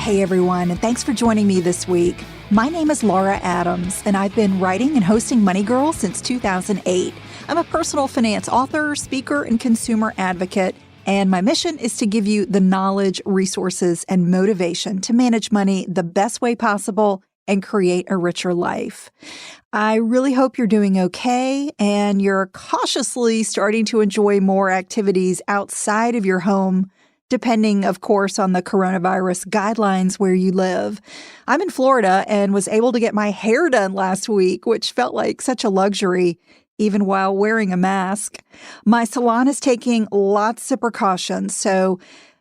Hey everyone, and thanks for joining me this week. My name is Laura Adams, and I've been writing and hosting Money Girl since 2008. I'm a personal finance author, speaker, and consumer advocate, and my mission is to give you the knowledge, resources, and motivation to manage money the best way possible and create a richer life. I really hope you're doing okay and you're cautiously starting to enjoy more activities outside of your home, depending, of course, on the coronavirus guidelines where you live. I'm in Florida and was able to get my hair done last week, which felt like such a luxury, even while wearing a mask. My salon is taking lots of precautions, so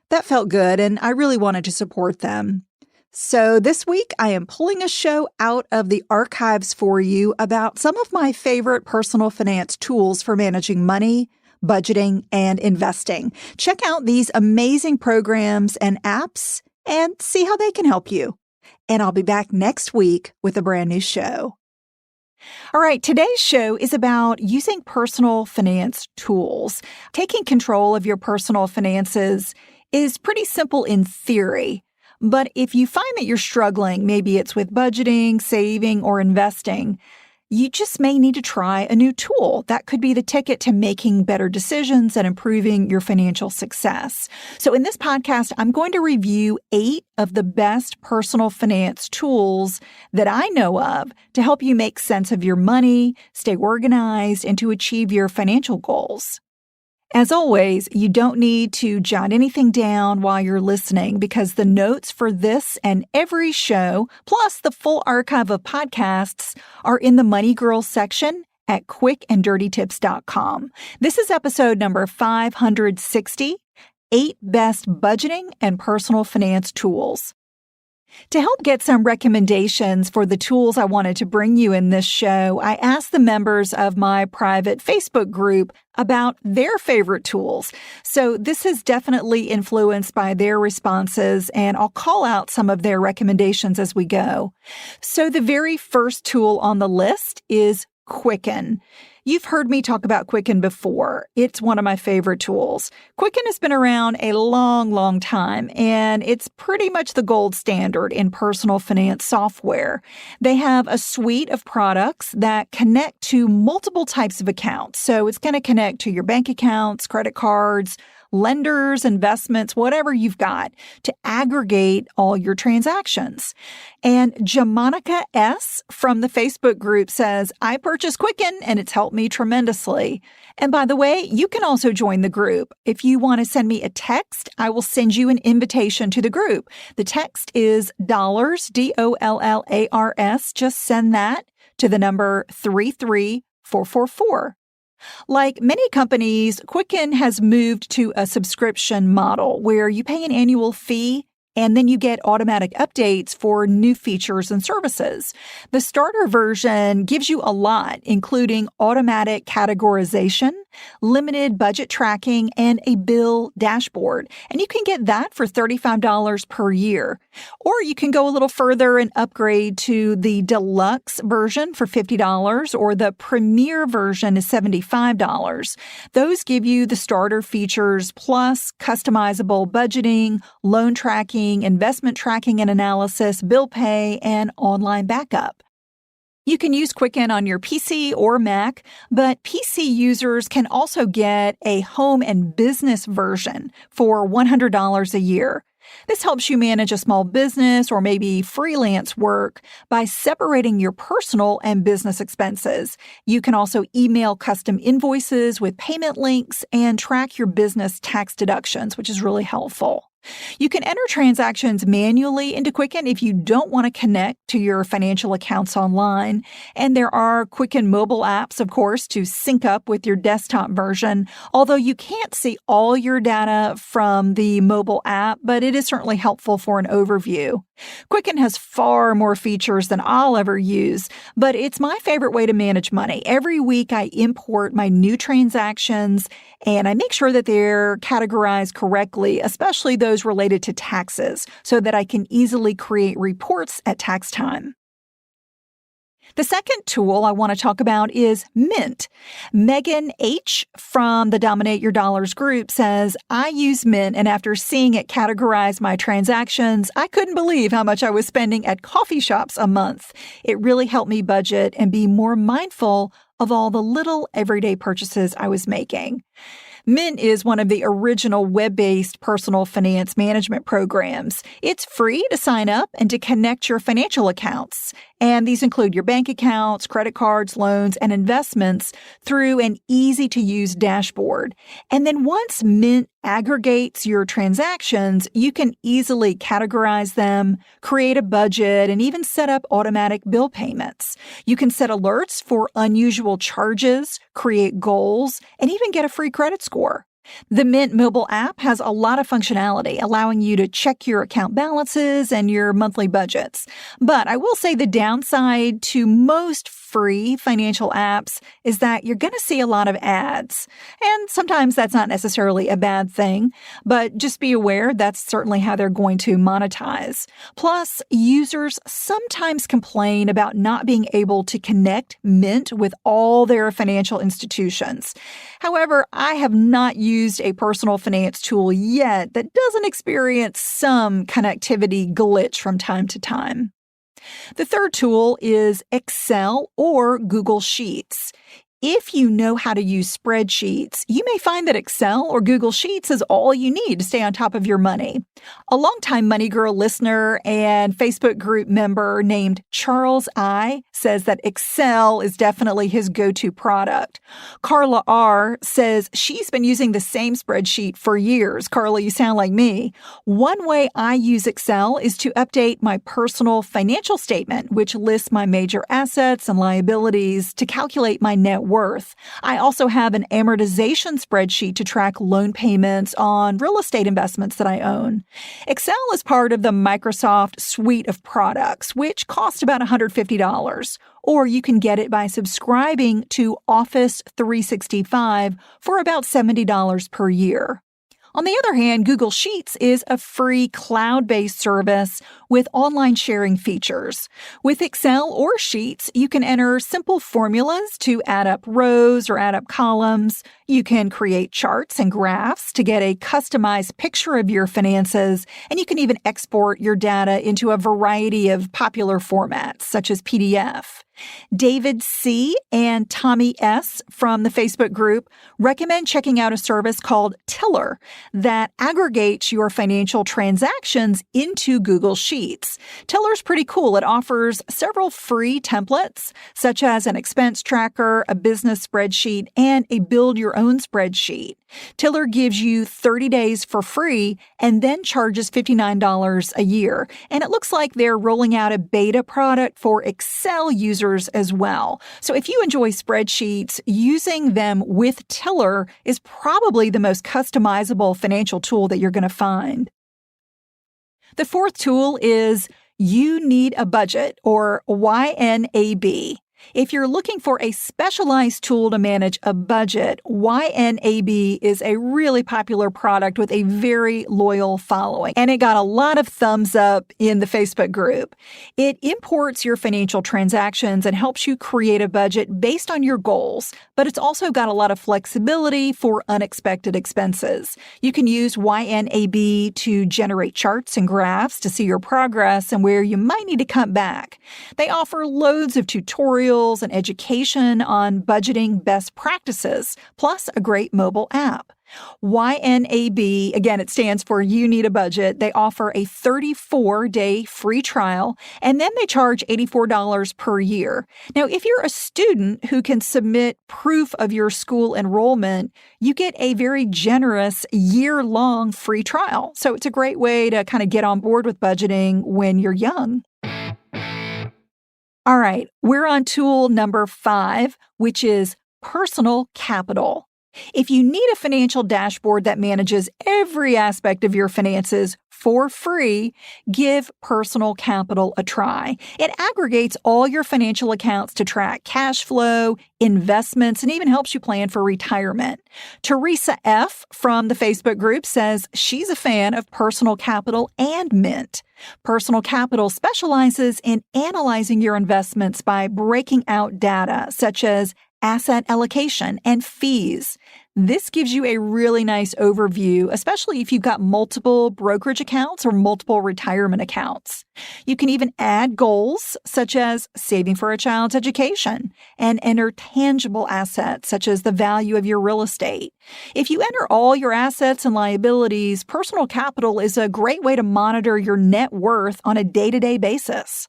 that felt good, and I really wanted to support them. So this week, I am pulling a show out of the archives for you about some of my favorite personal finance tools for managing money, budgeting, and investing. Check out these amazing programs and apps and see how they can help you. And I'll be back next week with a brand new show. All right, today's show is about using personal finance tools. Taking control of your personal finances is pretty simple in theory. But if you find that you're struggling, maybe it's with budgeting, saving, or investing, you just may need to try a new tool. That could be the ticket to making better decisions and improving your financial success. So in this podcast, I'm going to review 8 of the best personal finance tools that I know of to help you make sense of your money, stay organized, and to achieve your financial goals. As always, you don't need to jot anything down while you're listening because the notes for this and every show, plus the full archive of podcasts, are in the Money Girl section at quickanddirtytips.com. This is episode number 560, 8 Best Budgeting and Personal Finance Tools. To help get some recommendations for the tools I wanted to bring you in this show, I asked the members of my private Facebook group about their favorite tools. So this is definitely influenced by their responses, and I'll call out some of their recommendations as we go. So the very first tool on the list is Quicken. You've heard me talk about Quicken before. It's one of my favorite tools. Quicken has been around a long time, and it's pretty much the gold standard in personal finance software. They have a suite of products that connect to multiple types of accounts. So it's going to connect to your bank accounts, credit cards, lenders, investments, whatever you've got to aggregate all your transactions. And Jamonica S. from the Facebook group says, I purchased Quicken and it's helped me tremendously. And by the way, you can also join the group. If you want to send me a text, I will send you an invitation to the group. The text is dollars, DOLLARS. Just send that to the number 33444. Like many companies, Quicken has moved to a subscription model where you pay an annual fee and then you get automatic updates for new features and services. The starter version gives you a lot, including automatic categorization, limited budget tracking, and a bill dashboard. And you can get that for $35 per year. Or you can go a little further and upgrade to the deluxe version for $50, or the premier version is $75. Those give you the starter features plus customizable budgeting, loan tracking, investment tracking and analysis, bill pay, and online backup. You can use Quicken on your PC or Mac, but PC users can also get a home and business version for $100 a year. This helps you manage a small business or maybe freelance work by separating your personal and business expenses. You can also email custom invoices with payment links and track your business tax deductions, which is really helpful. You can enter transactions manually into Quicken if you don't want to connect to your financial accounts online. And there are Quicken mobile apps, of course, to sync up with your desktop version, although you can't see all your data from the mobile app, but it is certainly helpful for an overview. Quicken has far more features than I'll ever use, but it's my favorite way to manage money. Every week I import my new transactions and I make sure that they're categorized correctly, especially those related to taxes, so that I can easily create reports at tax time. The second tool I want to talk about is Mint. Megan H. from the Dominate Your Dollars group says, I use Mint, and after seeing it categorize my transactions, I couldn't believe how much I was spending at coffee shops a month. It really helped me budget and be more mindful of all the little everyday purchases I was making. Mint is one of the original web-based personal finance management programs. It's free to sign up and to connect your financial accounts. And these include your bank accounts, credit cards, loans, and investments through an easy-to-use dashboard. And then once Mint aggregates your transactions, you can easily categorize them, create a budget, and even set up automatic bill payments. You can set alerts for unusual charges, create goals, and even get a free credit score. The Mint mobile app has a lot of functionality, allowing you to check your account balances and your monthly budgets. But I will say the downside to most free financial apps is that you're going to see a lot of ads. And sometimes that's not necessarily a bad thing, but just be aware that's certainly how they're going to monetize. Plus, users sometimes complain about not being able to connect Mint with all their financial institutions. However, I have not used a personal finance tool yet that doesn't experience some connectivity glitch from time to time. The third tool is Excel or Google Sheets. If you know how to use spreadsheets, you may find that Excel or Google Sheets is all you need to stay on top of your money. A longtime Money Girl listener and Facebook group member named Charles I. says that Excel is definitely his go-to product. Carla R. says she's been using the same spreadsheet for years. Carla, you sound like me. One way I use Excel is to update my personal financial statement, which lists my major assets and liabilities to calculate my net worth. I also have an amortization spreadsheet to track loan payments on real estate investments that I own. Excel is part of the Microsoft suite of products, which cost about $150, or you can get it by subscribing to Office 365 for about $70 per year. On the other hand, Google Sheets is a free cloud-based service with online sharing features. With Excel or Sheets, you can enter simple formulas to add up rows or add up columns. You can create charts and graphs to get a customized picture of your finances, and you can even export your data into a variety of popular formats, such as PDF. David C. and Tommy S. from the Facebook group recommend checking out a service called Tiller that aggregates your financial transactions into Google Sheets. Tiller's pretty cool. It offers several free templates, such as an expense tracker, a business spreadsheet, and a build-your-own spreadsheet. Tiller gives you 30 days for free and then charges $59 a year. And it looks like they're rolling out a beta product for Excel users as well. So if you enjoy spreadsheets, using them with Tiller is probably the most customizable financial tool that you're going to find. The fourth tool is You Need a Budget, or YNAB. If you're looking for a specialized tool to manage a budget, YNAB is a really popular product with a very loyal following, and it got a lot of thumbs up in the Facebook group. It imports your financial transactions and helps you create a budget based on your goals, but it's also got a lot of flexibility for unexpected expenses. You can use YNAB to generate charts and graphs to see your progress and where you might need to cut back. They offer loads of tutorials and education on budgeting best practices, plus a great mobile app. YNAB, again, it stands for You Need a Budget. They offer a 34-day free trial, and then they charge $84 per year. Now, if you're a student who can submit proof of your school enrollment, you get a very generous year-long free trial. So it's a great way to kind of get on board with budgeting when you're young. All right, we're on tool number 5, which is personal capital. If you need a financial dashboard that manages every aspect of your finances for free, give Personal Capital a try. It aggregates all your financial accounts to track cash flow, investments, and even helps you plan for retirement. Teresa F. from the Facebook group says she's a fan of Personal Capital and Mint. Personal Capital specializes in analyzing your investments by breaking out data such as asset allocation and fees. This gives you a really nice overview, especially if you've got multiple brokerage accounts or multiple retirement accounts. You can even add goals such as saving for a child's education and enter tangible assets such as the value of your real estate. If you enter all your assets and liabilities, Personal Capital is a great way to monitor your net worth on a day-to-day basis.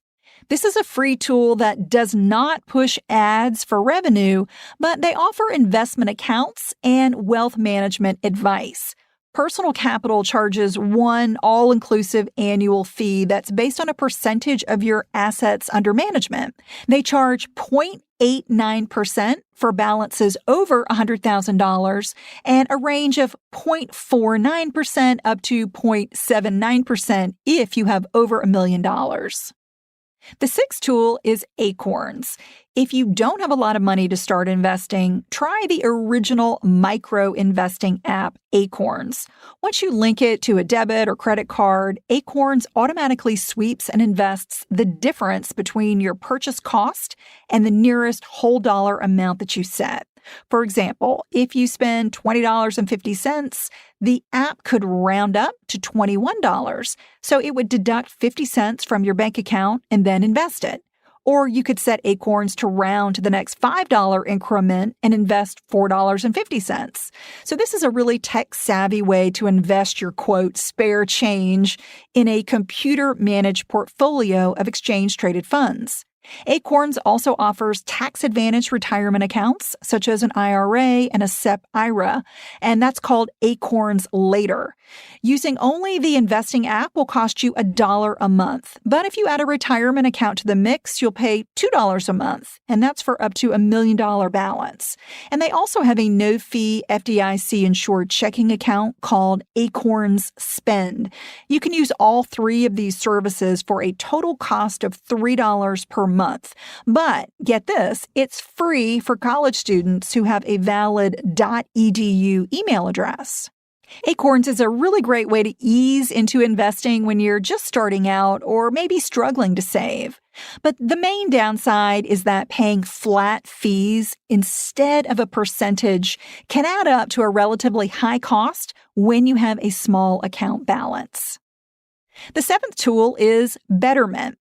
This is a free tool that does not push ads for revenue, but they offer investment accounts and wealth management advice. Personal Capital charges one all-inclusive annual fee that's based on a percentage of your assets under management. They charge 0.89% for balances over $100,000 and a range of 0.49% up to 0.79% if you have over $1 million. The sixth tool is Acorns. If you don't have a lot of money to start investing, try the original micro investing app, Acorns. Once you link it to a debit or credit card, Acorns automatically sweeps and invests the difference between your purchase cost and the nearest whole dollar amount that you set. For example, if you spend $20.50, the app could round up to $21. So it would deduct 50 cents from your bank account and then invest it. Or you could set Acorns to round to the next $5 increment and invest $4.50. So this is a really tech-savvy way to invest your, quote, spare change in a computer-managed portfolio of exchange-traded funds. Acorns also offers tax-advantaged retirement accounts, such as an IRA and a SEP IRA, and that's called Acorns Later. Using only the investing app will cost you $1 a month, but if you add a retirement account to the mix, you'll pay $2 a month, and that's for up to $1 million balance. And they also have a no-fee FDIC-insured checking account called Acorns Spend. You can use all three of these services for a total cost of $3 per month. But get this, it's free for college students who have a valid .edu email address. Acorns is a really great way to ease into investing when you're just starting out or maybe struggling to save. But the main downside is that paying flat fees instead of a percentage can add up to a relatively high cost when you have a small account balance. The seventh tool is Betterment.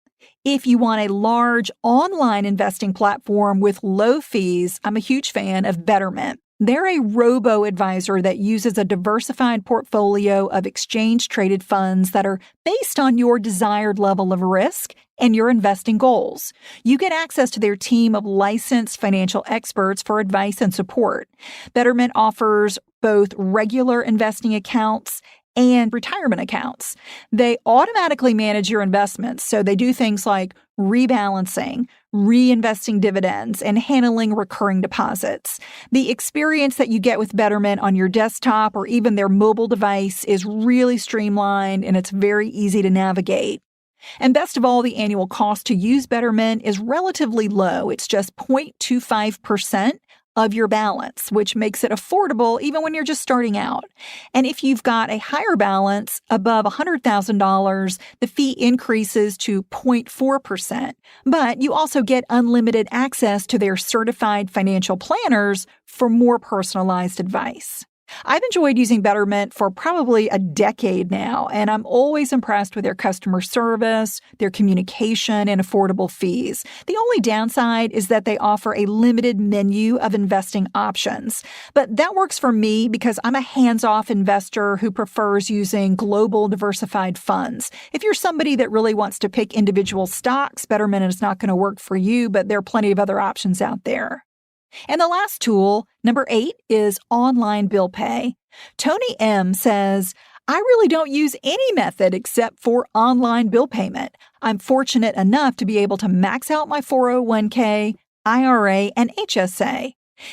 If you want a large online investing platform with low fees, I'm a huge fan of Betterment. They're a robo-advisor that uses a diversified portfolio of exchange-traded funds that are based on your desired level of risk and your investing goals. You get access to their team of licensed financial experts for advice and support. Betterment offers both regular investing accounts and retirement accounts. They automatically manage your investments, so they do things like rebalancing, reinvesting dividends, and handling recurring deposits. The experience that you get with Betterment on your desktop or even their mobile device is really streamlined and it's very easy to navigate. And best of all, the annual cost to use Betterment is relatively low. It's just 0.25% of your balance, which makes it affordable even when you're just starting out. And if you've got a higher balance above $100,000, the fee increases to 0.4%. But you also get unlimited access to their certified financial planners for more personalized advice. I've enjoyed using Betterment for probably a decade now, and I'm always impressed with their customer service, their communication, and affordable fees. The only downside is that they offer a limited menu of investing options. But that works for me because I'm a hands-off investor who prefers using global diversified funds. If you're somebody that really wants to pick individual stocks, Betterment is not going to work for you, but there are plenty of other options out there. And the last tool, number 8, is online bill pay. Tony M. says, I really don't use any method except for online bill payment. I'm fortunate enough to be able to max out my 401k, IRA, and HSA.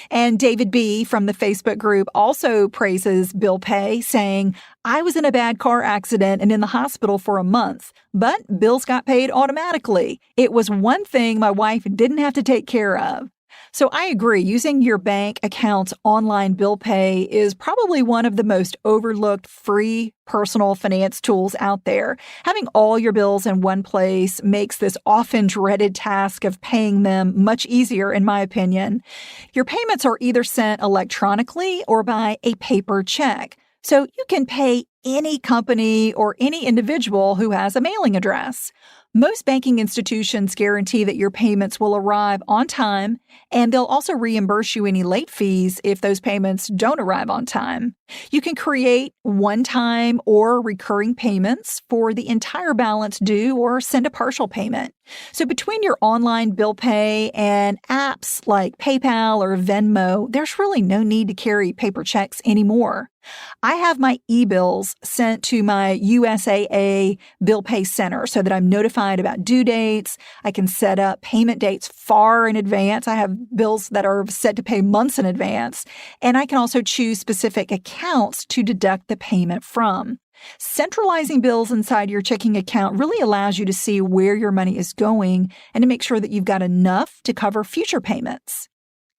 And David B. from the Facebook group also praises bill pay, saying, I was in a bad car accident and in the hospital for a month, but bills got paid automatically. It was one thing my wife didn't have to take care of. So I agree, using your bank account's online bill pay is probably one of the most overlooked free personal finance tools out there. Having all your bills in one place makes this often dreaded task of paying them much easier, in my opinion. Your payments are either sent electronically or by a paper check. So you can pay any company or any individual who has a mailing address. Most banking institutions guarantee that your payments will arrive on time, and they'll also reimburse you any late fees if those payments don't arrive on time. You can create one-time or recurring payments for the entire balance due or send a partial payment. So between your online bill pay and apps like PayPal or Venmo, there's really no need to carry paper checks anymore. I have my e-bills sent to my USAA bill pay center so that I'm notified about due dates. I can set up payment dates far in advance. I have bills that are set to pay months in advance. And I can also choose specific accounts to deduct the payment from. Centralizing bills inside your checking account really allows you to see where your money is going and to make sure that you've got enough to cover future payments.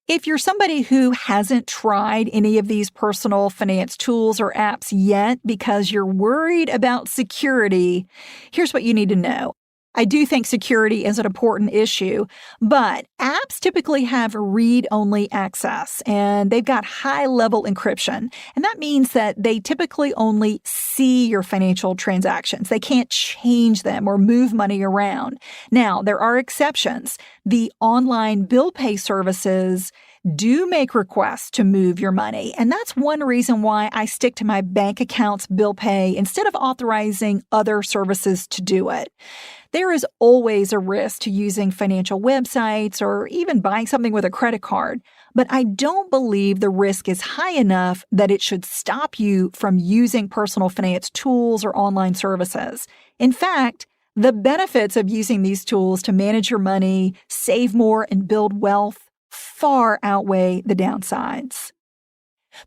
If you're somebody who hasn't tried any of these personal finance tools or apps yet because you're worried about security, here's what you need to know. I do think security is an important issue, but apps typically have read-only access, and they've got high-level encryption. And that means that they typically only see your financial transactions. They can't change them or move money around. Now, there are exceptions. The online bill pay services do make requests to move your money. And that's one reason why I stick to my bank account's bill pay instead of authorizing other services to do it. There is always a risk to using financial websites or even buying something with a credit card, but I don't believe the risk is high enough that it should stop you from using personal finance tools or online services. In fact, the benefits of using these tools to manage your money, save more, and build wealth far outweigh the downsides.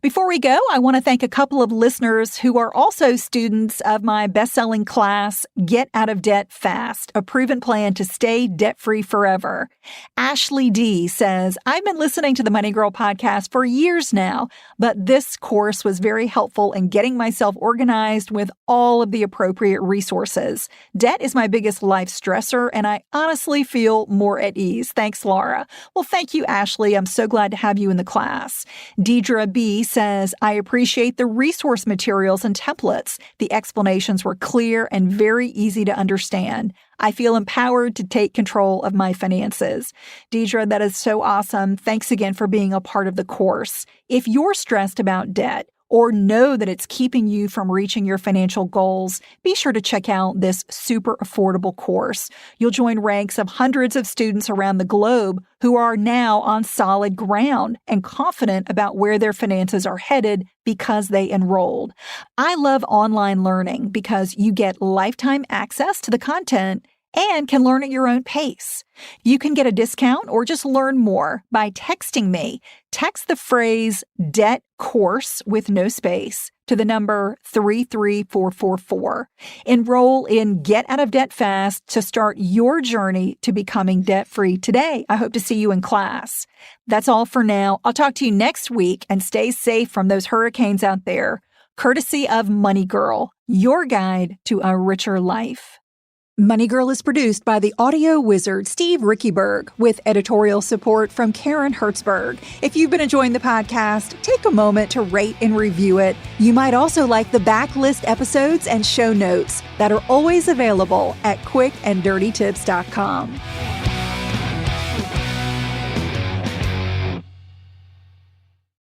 Before we go, I want to thank a couple of listeners who are also students of my best-selling class, Get Out of Debt Fast, a proven plan to stay debt-free forever. Ashley D. says, I've been listening to the Money Girl podcast for years now, but this course was very helpful in getting myself organized with all of the appropriate resources. Debt is my biggest life stressor, and I honestly feel more at ease. Thanks, Laura. Well, thank you, Ashley. I'm so glad to have you in the class. Deidre B. says, I appreciate the resource materials and templates. The explanations were clear and very easy to understand. I feel empowered to take control of my finances. Deidre, that is so awesome. Thanks again for being a part of the course. If you're stressed about debt, or know that it's keeping you from reaching your financial goals, be sure to check out this super affordable course. You'll join ranks of hundreds of students around the globe who are now on solid ground and confident about where their finances are headed because they enrolled. I love online learning because you get lifetime access to the content and can learn at your own pace. You can get a discount or just learn more by texting me. Text the phrase debt course with no space to the number 33444. Enroll in Get Out of Debt Fast to start your journey to becoming debt-free today. I hope to see you in class. That's all for now. I'll talk to you next week, and stay safe from those hurricanes out there. Courtesy of Money Girl, your guide to a richer life. Money Girl is produced by the audio wizard Steve Rickyberg with editorial support from Karen Hertzberg. If you've been enjoying the podcast, take a moment to rate and review it. You might also like the backlist episodes and show notes that are always available at quickanddirtytips.com.